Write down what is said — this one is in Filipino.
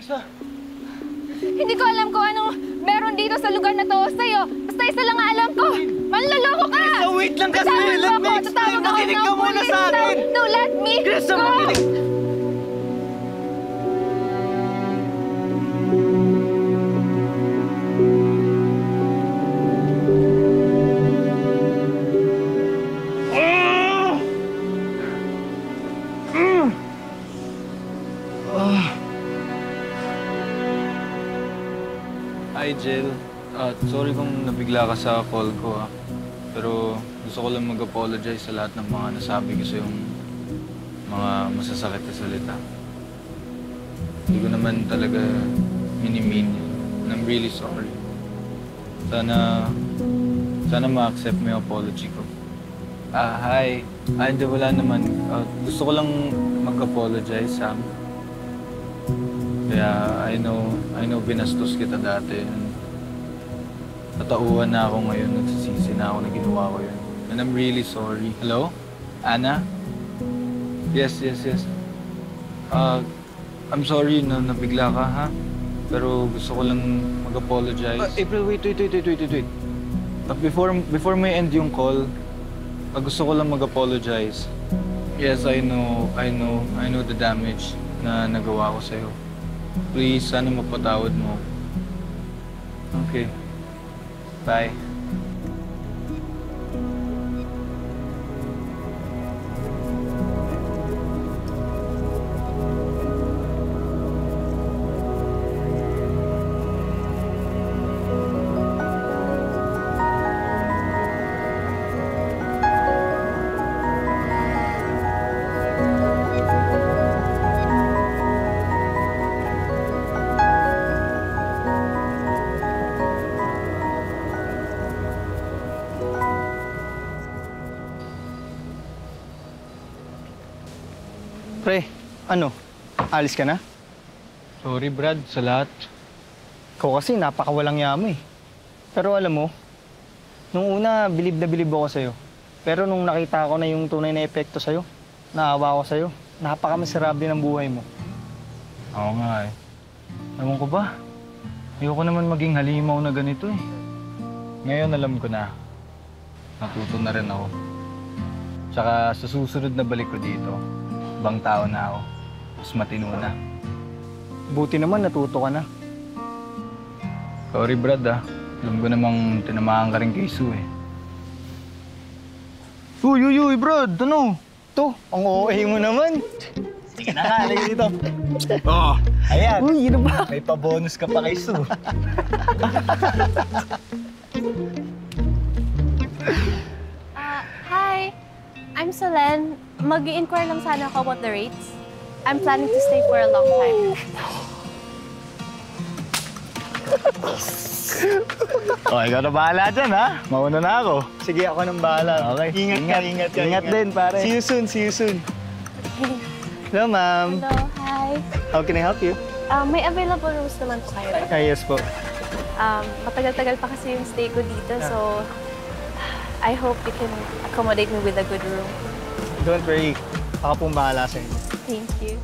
Hindi ko alam kung anong meron dito sa lugar na to sa'yo. Basta isa lang ang alam ko. Manloloko ka! Krista, wait lang kasi! Let me explain! Makinig ka muna sa akin! No, let me Krista, go! makinig! Hi, Jill. Sorry kung nabigla ka sa call ko, ha. Pero gusto ko lang mag-apologize sa lahat ng mga nasabi ko sa yung mga masasakit na salita. Hindi ko naman talaga mini-mean yun. And I'm really sorry. Sana ma-accept mo yung apology ko. Hi. Hindi, wala naman. Gusto ko lang mag-apologize, Sam. Kaya I know binastos kita dati. Natauhan na ako ngayon, nagsisisi na ako na ginawa ko yun. And I'm really sorry. Hello? Anna? Yes. I'm sorry na nabigla ka, ha? Pero gusto ko lang mag-apologize. April, wait. Before may end yung call, gusto ko lang mag-apologize. Yes, I know the damage na nagawa ko sa'yo. Please, sana mapatawad mo. Okay. Bye. Pre, ano? Alis ka na? Sorry, Brad, sa lahat. Ikaw kasi napakawalang yamo eh. Pero alam mo, nung una, bilib na bilib ako sa'yo. Pero nung nakita ko na yung tunay na epekto sa'yo, naawa ko sa'yo, napakamiserable ng buhay mo. Oo nga eh. Ewan ko ba? Ayoko naman maging halimaw na ganito eh. Ngayon alam ko na. Natuto na rin ako. Tsaka sa susunod na balik ko dito, ibang tao na ako. Mas matino na. Buti naman natuto ka na. Sorry, Brad, ah. Alam ko namang tinamaan ka rin kay Sue, eh. Uy, Brad, ano? To, ang OA mo naman. Sige na nga, halika dito. Oh! Ayan. Uy, ano ba? May pa-bonus ka pa kay Sue. Hi, I'm Solen. Mag-i-inquire lang sana ako about the rates. I'm planning to stay for a long time. Ikaw na bahala dyan, ha? Mauna na ako. Sige, ako nang bahala. Okay. Ingat ka. Ingat din, pare. See you soon. Hello, ma'am. Hello, hi. How can I help you? May available rooms naman po kayo. Yes po. Matagal-tagal pa kasi yung stay ko dito, so I hope you can accommodate me with a good room. Don't worry. Ako pong bahala sa inyo. Thank you.